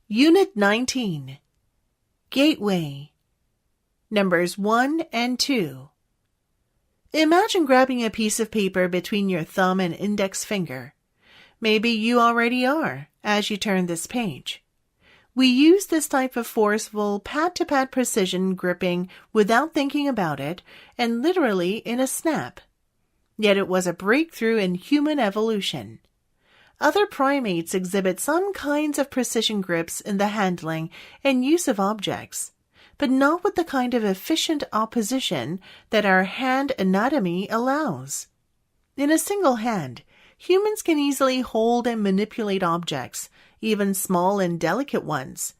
Unit 19. Gateway. Numbers 1 and 2. Imagine grabbing a piece of paper between your thumb and index finger. Maybe you already are, as you turn this page. We use this type of forceful, pat-to-pat precision gripping without thinking about it, and literally in a snap. Yet it was a breakthrough in human evolution. Other primates exhibit some kinds of precision grips in the handling and use of objects, but not with the kind of efficient opposition that our hand anatomy allows. In a single hand, humans can easily hold and manipulate objects, even small and delicate ones,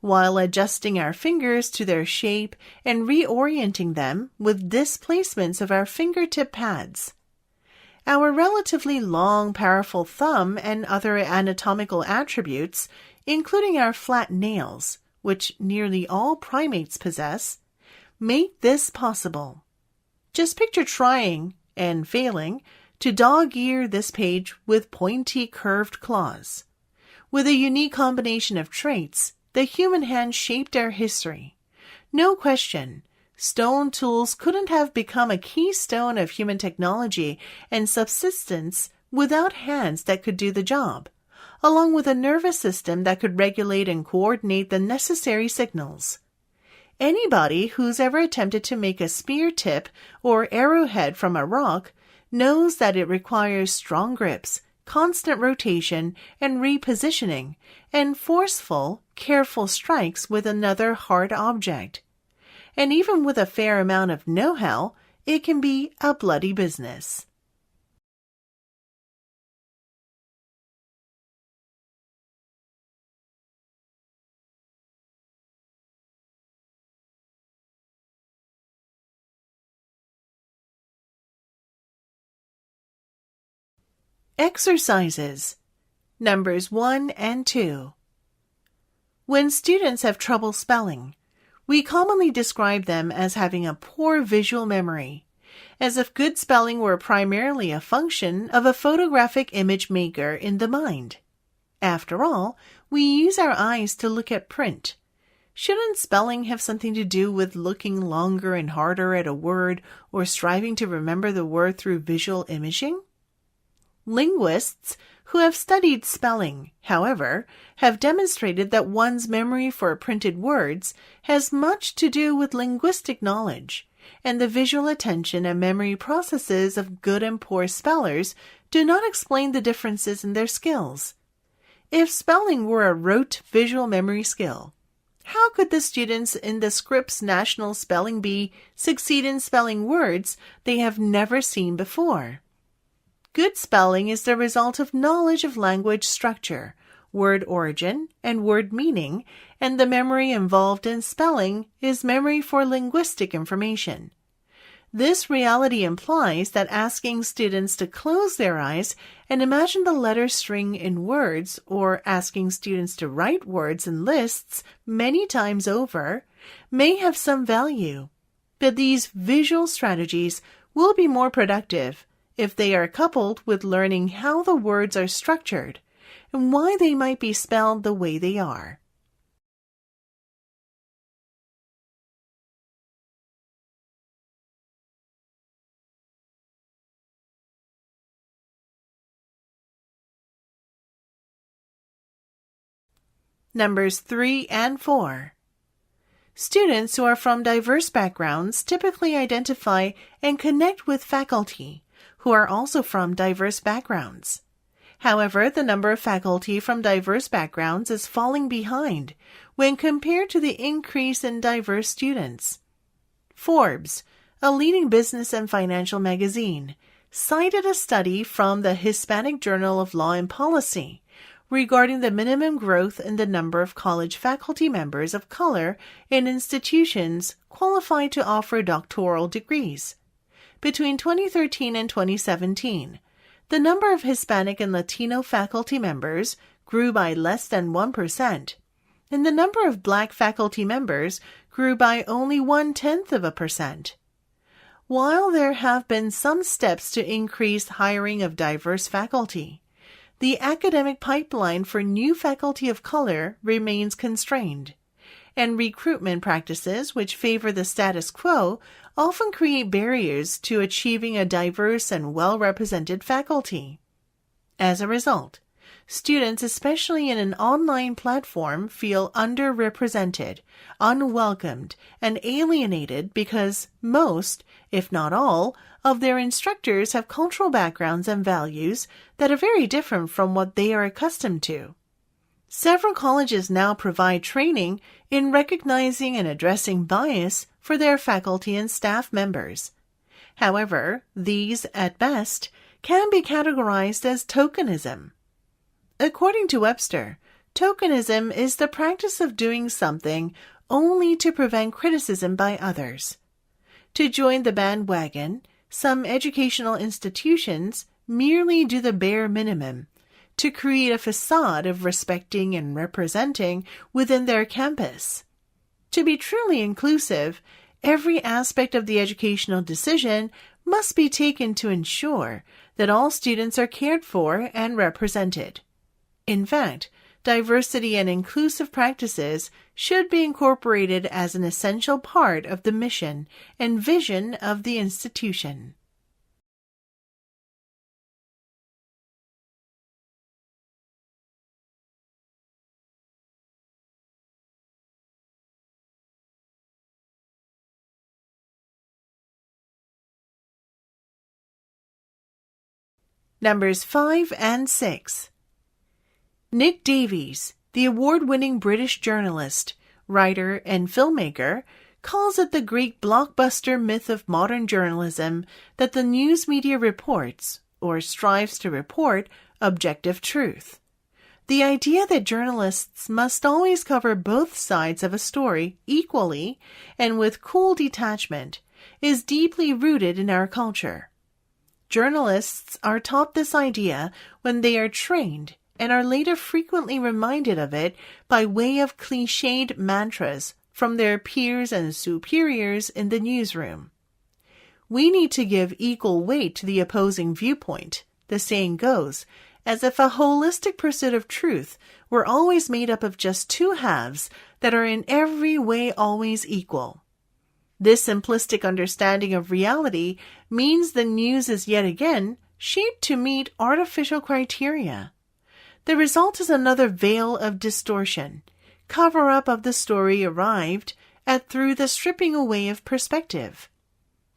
while adjusting our fingers to their shape and reorienting them with displacements of our fingertip pads. Our relatively long, powerful thumb and other anatomical attributes, including our flat nails, which nearly all primates possess, make this possible. Just picture trying, and failing, to dog-ear this page with pointy, curved claws. With a unique combination of traits, the human hand shaped our history. No question, stone tools couldn't have become a keystone of human technology and subsistence without hands that could do the job, along with a nervous system that could regulate and coordinate the necessary signals. Anybody who's ever attempted to make a spear tip or arrowhead from a rock knows that it requires strong grips, constant rotation and repositioning, and forceful, careful strikes with another hard object. And even with a fair amount of know-how, it can be a bloody business. Exercises. Numbers 1 and 2. When students have trouble spelling, we commonly describe them as having a poor visual memory, as if good spelling were primarily a function of a photographic image maker in the mind. After all, we use our eyes to look at print. Shouldn't spelling have something to do with looking longer and harder at a word or striving to remember the word through visual imaging? Linguists who have studied spelling, however, have demonstrated that one's memory for printed words has much to do with linguistic knowledge, and the visual attention and memory processes of good and poor spellers do not explain the differences in their skills. If spelling were a rote visual memory skill, how could the students in the Scripps National Spelling Bee succeed in spelling words they have never seen before? Good spelling is the result of knowledge of language structure, word origin, and word meaning, and the memory involved in spelling is memory for linguistic information. This reality implies that asking students to close their eyes and imagine the letter string in words, or asking students to write words in lists many times over, may have some value. But these visual strategies will be more productive if they are coupled with learning how the words are structured and why they might be spelled the way they are. Numbers 3 and 4. Students who are from diverse backgrounds typically identify and connect with faculty who are also from diverse backgrounds. However, the number of faculty from diverse backgrounds is falling behind when compared to the increase in diverse students. Forbes, a leading business and financial magazine, cited a study from the Hispanic Journal of Law and Policy regarding the minimum growth in the number of college faculty members of color in institutions qualified to offer doctoral degrees. Between 2013 and 2017, the number of Hispanic and Latino faculty members grew by less than 1%, and the number of Black faculty members grew by only 0.1%. While there have been some steps to increase hiring of diverse faculty, the academic pipeline for new faculty of color remains constrained, and recruitment practices which favor the status quo often create barriers to achieving a diverse and well-represented faculty. As a result, students, especially in an online platform, feel underrepresented, unwelcomed, and alienated because most, if not all, of their instructors have cultural backgrounds and values that are very different from what they are accustomed to. Several colleges now provide training in recognizing and addressing bias for their faculty and staff members. However, these, at best, can be categorized as tokenism. According to Webster, tokenism is the practice of doing something only to prevent criticism by others. To join the bandwagon, some educational institutions merely do the bare minimum to create a facade of respecting and representing within their campus. To be truly inclusive, every aspect of the educational decision must be taken to ensure that all students are cared for and represented. In fact, diversity and inclusive practices should be incorporated as an essential part of the mission and vision of the institution. Numbers 5 and 6. Nick Davies, the award-winning British journalist, writer, and filmmaker, calls it the Greek blockbuster myth of modern journalism that the news media reports, or strives to report, objective truth. The idea that journalists must always cover both sides of a story equally and with cool detachment is deeply rooted in our culture. Journalists are taught this idea when they are trained and are later frequently reminded of it by way of cliched mantras from their peers and superiors in the newsroom. We need to give equal weight to the opposing viewpoint, the saying goes, as if a holistic pursuit of truth were always made up of just two halves that are in every way always equal. This simplistic understanding of reality means the news is yet again shaped to meet artificial criteria. The result is another veil of distortion, cover-up of the story arrived at through the stripping away of perspective.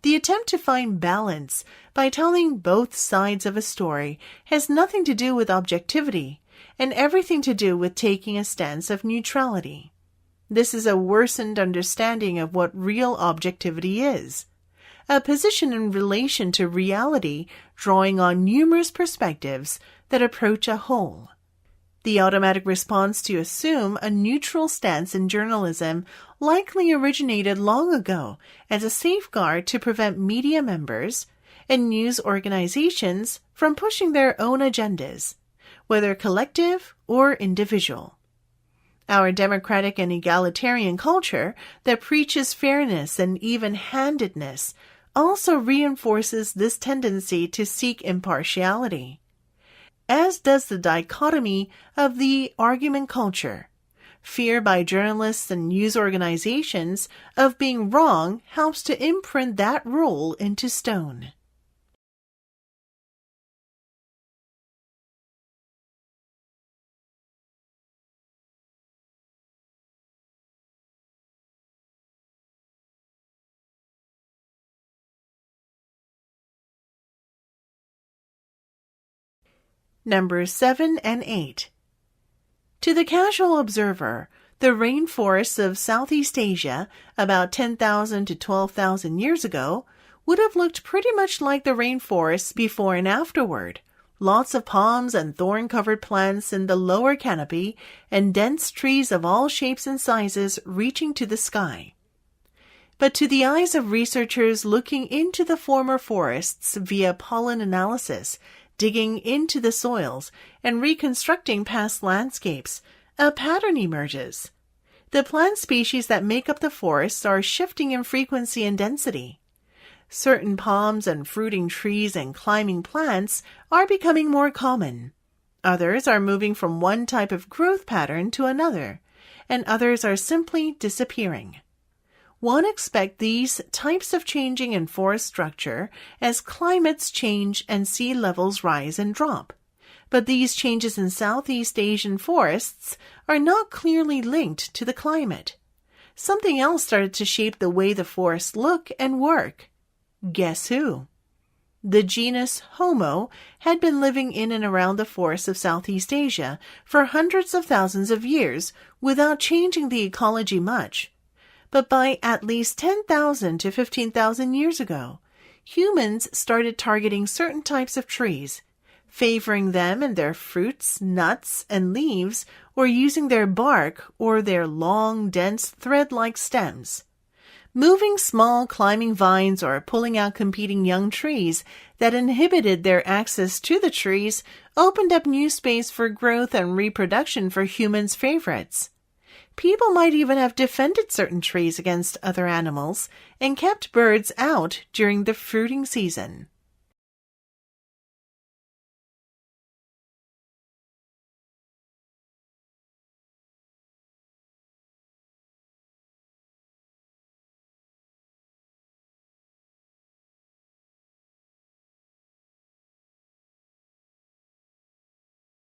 The attempt to find balance by telling both sides of a story has nothing to do with objectivity and everything to do with taking a stance of neutrality. This is a worsened understanding of what real objectivity is, a position in relation to reality drawing on numerous perspectives that approach a whole. The automatic response to assume a neutral stance in journalism likely originated long ago as a safeguard to prevent media members and news organizations from pushing their own agendas, whether collective or individual. Our democratic and egalitarian culture that preaches fairness and even-handedness also reinforces this tendency to seek impartiality. As does the dichotomy of the argument culture. Fear by journalists and news organizations of being wrong helps to imprint that rule into stone. Numbers 7 and 8. To the casual observer, the rainforests of Southeast Asia about 10,000 to 12,000 years ago would have looked pretty much like the rainforests before and afterward. Lots of palms and thorn-covered plants in the lower canopy and dense trees of all shapes and sizes reaching to the sky. But to the eyes of researchers looking into the former forests via pollen analysis, digging into the soils, and reconstructing past landscapes, a pattern emerges. The plant species that make up the forests are shifting in frequency and density. Certain palms and fruiting trees and climbing plants are becoming more common. Others are moving from one type of growth pattern to another, and others are simply disappearing. One expects these types of changing in forest structure as climates change and sea levels rise and drop. But these changes in Southeast Asian forests are not clearly linked to the climate. Something else started to shape the way the forests look and work. Guess who? The genus Homo had been living in and around the forests of Southeast Asia for hundreds of thousands of years without changing the ecology much. But by at least 10,000 to 15,000 years ago, humans started targeting certain types of trees, favoring them in their fruits, nuts, and leaves, or using their bark or their long, dense, thread-like stems. Moving small climbing vines or pulling out competing young trees that inhibited their access to the trees opened up new space for growth and reproduction for humans' favorites. People might even have defended certain trees against other animals and kept birds out during the fruiting season.